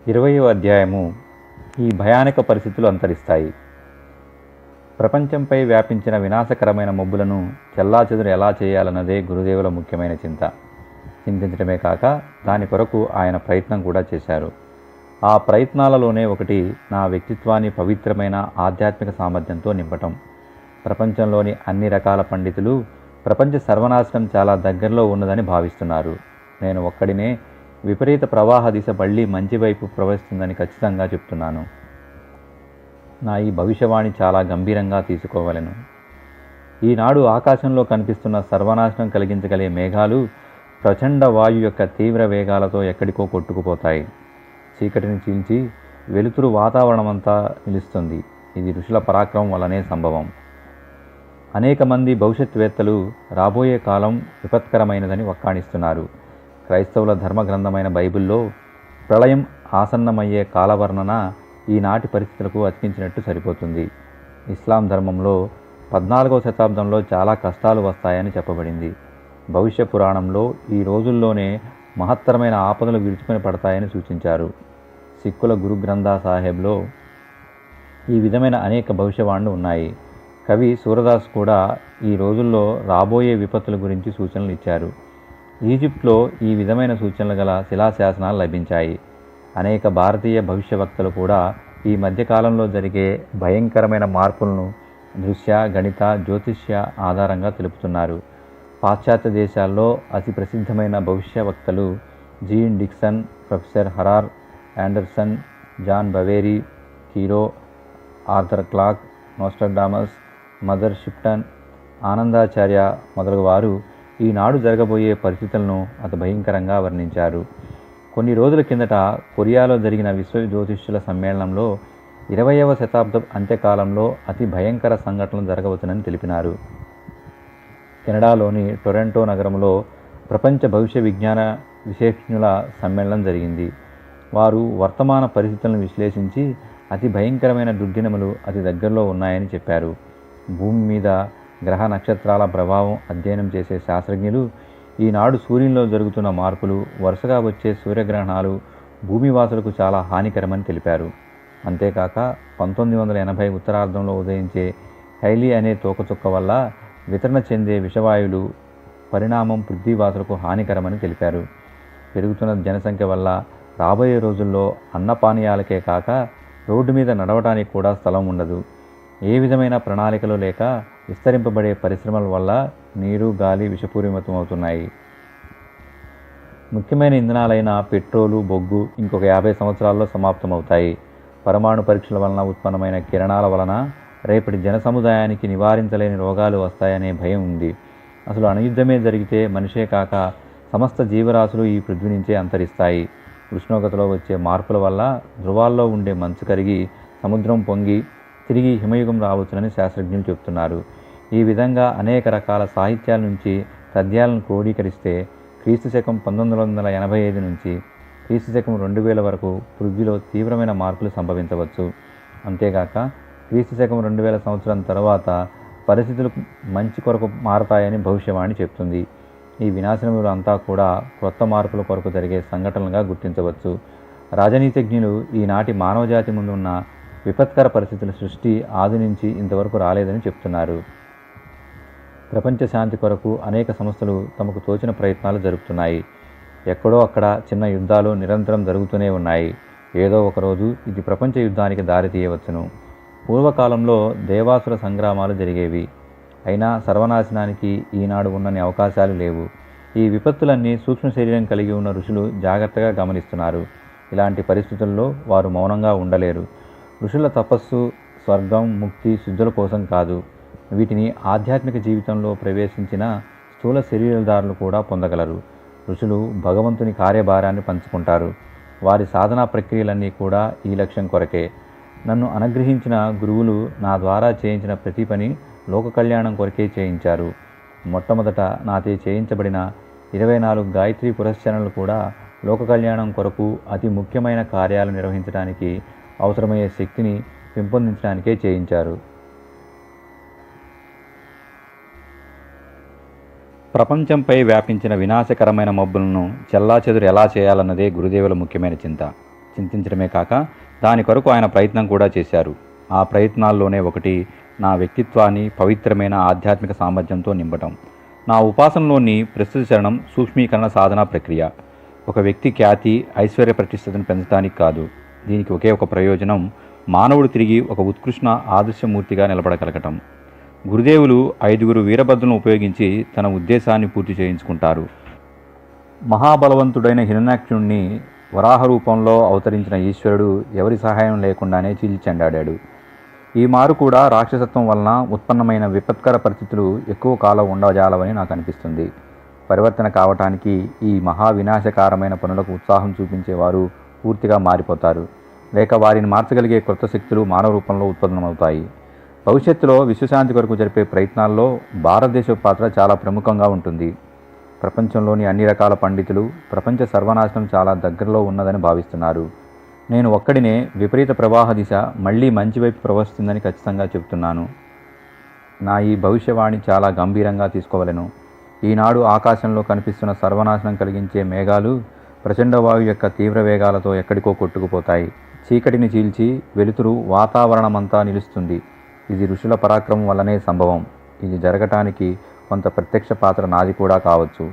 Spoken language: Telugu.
20వ అధ్యాయము. ఈ భయానక పరిస్థితులు అంతరిస్తాయి. ప్రపంచంపై వ్యాపించిన వినాశకరమైన మబ్బులను చెల్లాచెదురు ఎలా చేయాలన్నదే గురుదేవుల ముఖ్యమైన చింత. చింతించడమే కాక దాని కొరకు ఆయన ప్రయత్నం కూడా చేశారు. ఆ ప్రయత్నాలలోనే ఒకటి నా వ్యక్తిత్వాన్ని పవిత్రమైన ఆధ్యాత్మిక సామర్థ్యంతో నింపటం. ప్రపంచంలోని అన్ని రకాల పండితులు ప్రపంచ సర్వనాశనం చాలా దగ్గరలో ఉన్నదని భావిస్తున్నారు. నేను ఒక్కడినే విపరీత ప్రవాహ దిశ మళ్ళీ మంచి వైపు ప్రవహిస్తుందని ఖచ్చితంగా చెప్తున్నాను. నా ఈ భవిష్యవాణి చాలా గంభీరంగా తీసుకోవలెను. ఈనాడు ఆకాశంలో కనిపిస్తున్న సర్వనాశనం కలిగించగలిగే మేఘాలు ప్రచండ వాయు యొక్క తీవ్ర వేగాలతో ఎక్కడికో కొట్టుకుపోతాయి. చీకటిని చీల్చి వెలుతురు వాతావరణమంతా నిలుస్తుంది. ఇది ఋషుల పరాక్రమం వల్లనే సంభవం. అనేక మంది భవిష్యత్వేత్తలు రాబోయే కాలం విపత్కరమైనదని వక్కాణిస్తున్నారు. క్రైస్తవుల ధర్మగ్రంథమైన బైబిల్లో ప్రళయం ఆసన్నమయ్యే కాలవర్ణన ఈనాటి పరిస్థితులకు అతికించినట్టు సరిపోతుంది. ఇస్లాం ధర్మంలో 14వ శతాబ్దంలో చాలా కష్టాలు వస్తాయని చెప్పబడింది. భవిష్య పురాణంలో ఈ రోజుల్లోనే మహత్తరమైన ఆపదలు విరుచుకొని పడతాయని సూచించారు. సిక్కుల గురు గ్రంథ సాహెబ్లో ఈ విధమైన అనేక భవిష్యవాణులు ఉన్నాయి. కవి సూరదాస్ కూడా ఈ రోజుల్లో రాబోయే విపత్తుల గురించి సూచనలు ఇచ్చారు. ఈజిప్ట్లో ఈ విధమైన సూచనలు గల శిలాశాసనాలు లభించాయి. అనేక భారతీయ భవిష్యవక్తలు కూడా ఈ మధ్యకాలంలో జరిగే భయంకరమైన మార్పులను దృశ్య, గణిత, జ్యోతిష్య ఆధారంగా తెలుపుతున్నారు. పాశ్చాత్య దేశాల్లో అతి ప్రసిద్ధమైన భవిష్యవక్తలు జీన్ డిక్సన్, ప్రొఫెసర్ హరార్ యాండర్సన్, జాన్ బవేరీ, Cheiro, Arthur Clarke, Nostradamus, Mother Shipton, Anandacharya మొదలగు వారు ఈనాడు జరగబోయే పరిస్థితులను అతి భయంకరంగా వర్ణించారు. కొన్ని రోజుల కిందట కొరియాలో జరిగిన విశ్వ జ్యోతిష్యుల సమ్మేళనంలో 20వ శతాబ్దం అంత్యకాలంలో అతి భయంకర సంఘటనలు జరగవచ్చునని తెలిపినారు. కెనడాలోని టొరంటో నగరంలో ప్రపంచ భవిష్య విజ్ఞాన విశేషజ్ఞుల సమ్మేళనం జరిగింది. వారు వర్తమాన పరిస్థితులను విశ్లేషించి అతి భయంకరమైన దుర్దినములు అతి దగ్గరలో ఉన్నాయని చెప్పారు. భూమి మీద గ్రహ నక్షత్రాల ప్రభావం అధ్యయనం చేసే శాస్త్రజ్ఞులు ఈనాడు సూర్యునిలో జరుగుతున్న మార్పులు, వరుసగా వచ్చే సూర్యగ్రహణాలు భూమివాసులకు చాలా హానికరమని తెలిపారు. అంతేకాక 1980 ఉత్తరార్ధంలో ఉదయించే హైలీ అనే తోకచుక్క వల్ల వితరణ చెందే విషవాయువులు పరిణామం పృథ్వీవాసులకు హానికరమని తెలిపారు. పెరుగుతున్న జనసంఖ్య వల్ల రాబోయే రోజుల్లో అన్నపానీయాలకే కాక రోడ్డు మీద నడవడానికి కూడా స్థలం ఉండదు. ఏ విధమైన ప్రణాళికలు లేక విస్తరింపబడే పరిశ్రమల వల్ల నీరు, గాలి విషపూరితమవుతున్నాయి. ముఖ్యమైన ఇంధనాలైన పెట్రోలు, బొగ్గు ఇంకొక 50 సంవత్సరాల్లో సమాప్తమవుతాయి. పరమాణు పరీక్షల వలన ఉత్పన్నమైన కిరణాల వలన రేపటి జన సముదాయానికి నివారించలేని రోగాలు వస్తాయనే భయం ఉంది. అసలు అణుయుద్ధమే జరిగితే మనిషే కాక సమస్త జీవరాశులు ఈ పృథ్వీ నుంచే అంతరిస్తాయి. ఉష్ణోగ్రతలో వచ్చే మార్పుల వల్ల ధృవాల్లో ఉండే మంచు కరిగి సముద్రం పొంగి తిరిగి హిమయుగం రావచ్చునని శాస్త్రజ్ఞులు చెబుతున్నారు. ఈ విధంగా అనేక రకాల సాహిత్యాల నుంచి పద్యాలను క్రోడీకరిస్తే క్రీస్తు శకం 1985 నుంచి క్రీస్తు శకం 2000 వరకు పృథ్వీలో తీవ్రమైన మార్పులు సంభవించవచ్చు. అంతేగాక క్రీస్తు శకం 2000 సంవత్సరం తర్వాత పరిస్థితులు మంచి కొరకు మారతాయని భవిష్యవాణి చెప్తుంది. ఈ వినాశనములు అంతా కూడా క్రొత్త మార్పుల కొరకు జరిగే సంఘటనలుగా గుర్తించవచ్చు. రాజనీతిజ్ఞులు ఈనాటి మానవజాతి ముందున్న విపత్కర పరిస్థితుల సృష్టి ఆది నుంచి ఇంతవరకు రాలేదని చెప్తున్నారు. ప్రపంచ శాంతి కొరకు అనేక సంస్థలు తమకు తోచిన ప్రయత్నాలు జరుపుతున్నాయి. ఎక్కడో అక్కడ చిన్న యుద్ధాలు నిరంతరం జరుగుతూనే ఉన్నాయి. ఏదో ఒకరోజు ఇది ప్రపంచ యుద్ధానికి దారి తీయవచ్చును. పూర్వకాలంలో దేవాసుర సంగ్రామాలు జరిగేవి. అయినా సర్వనాశనానికి ఈనాడు ఉన్నన్ని అవకాశాలు లేవు. ఈ విపత్తులన్నీ సూక్ష్మ శరీరం కలిగి ఉన్న ఋషులు జాగ్రత్తగా గమనిస్తున్నారు. ఇలాంటి పరిస్థితుల్లో వారు మౌనంగా ఉండలేరు. ఋషుల తపస్సు స్వర్గం, ముక్తి, శుద్ధుల కోసం కాదు. వీటిని ఆధ్యాత్మిక జీవితంలో ప్రవేశించిన స్థూల శరీరదారులు కూడా పొందగలరు. ఋషులు భగవంతుని కార్యభారాన్ని పంచుకుంటారు. వారి సాధనా ప్రక్రియలన్నీ కూడా ఈ లక్ష్యం కొరకే. నన్ను అనుగ్రహించిన గురువులు నా ద్వారా చేయించిన ప్రతి పని లోక కళ్యాణం కొరకే చేయించారు. మొట్టమొదట నాచే చేయించబడిన 24 గాయత్రి పురస్చరణలు కూడా లోక కళ్యాణం కొరకు అతి ముఖ్యమైన కార్యాలు నిర్వహించడానికి అవసరమయ్యే శక్తిని పెంపొందించడానికే చేయించారు. ప్రపంచంపై వ్యాపించిన వినాశకరమైన మబ్బులను చెల్లాచెదురు ఎలా చేయాలన్నదే గురుదేవుల ముఖ్యమైన చింత. చింతించడమే కాక దాని కొరకు ఆయన ప్రయత్నం కూడా చేశారు. ఆ ప్రయత్నాల్లోనే ఒకటి నా వ్యక్తిత్వాన్ని పవిత్రమైన ఆధ్యాత్మిక సామర్థ్యంతో నింపటం. నా ఉపాసనలోని ప్రస్తుత చరణం సూక్ష్మీకరణ సాధనా ప్రక్రియ. ఒక వ్యక్తి ఖ్యాతి, ఐశ్వర్య ప్రతిష్టతను పెంచడానికి కాదు. దీనికి ఒకే ఒక ప్రయోజనం, మానవుడు తిరిగి ఒక ఉత్కృష్ణ ఆదర్శమూర్తిగా నిలబడగలగటం. గురుదేవులు 5 వీరభద్రులను ఉపయోగించి తన ఉద్దేశాన్ని పూర్తి చేయించుకుంటారు. మహాబలవంతుడైన హిరణ్యాక్షుణ్ణి వరాహ రూపంలో అవతరించిన ఈశ్వరుడు ఎవరి సహాయం లేకుండానే చీల్చెండాడాడు. ఈ మారు కూడా రాక్షసత్వం వలన ఉత్పన్నమైన విపత్కర పరిస్థితులు ఎక్కువ కాలం ఉండజాలవని నాకు అనిపిస్తుంది. పరివర్తన కావటానికి ఈ మహా వినాశకారమైన పనులకు ఉత్సాహం చూపించేవారు పూర్తిగా మారిపోతారు, లేక వారిని మార్చగలిగే కొత్త శక్తులు మానవ రూపంలో ఉత్పన్నమవుతాయి. భవిష్యత్తులో విశ్వశాంతి కొరకు జరిపే ప్రయత్నాల్లో భారతదేశ పాత్ర చాలా ప్రముఖంగా ఉంటుంది. ప్రపంచంలోని అన్ని రకాల పండితులు ప్రపంచ సర్వనాశనం చాలా దగ్గరలో ఉన్నదని భావిస్తున్నారు. నేను ఒక్కడినే విపరీత ప్రవాహ దిశ మళ్ళీ మంచి వైపు ప్రవహిస్తుందని ఖచ్చితంగా చెబుతున్నాను. నా ఈ భవిష్యవాణి చాలా గంభీరంగా తీసుకోవలెను. ఈనాడు ఆకాశంలో కనిపిస్తున్న సర్వనాశనం కలిగించే మేఘాలు ప్రచండ వాయు యొక్క తీవ్ర వేగాలతో ఎక్కడికో కొట్టుకుపోతాయి. చీకటిని చీల్చి వెలుతురు వాతావరణమంతా నిలుస్తుంది. ఇది ఋషుల పరాక్రమం వల్లనే సంభవం. ఇది జరగటానికి కొంత ప్రత్యక్ష పాత్ర నాది కూడా కావచ్చు.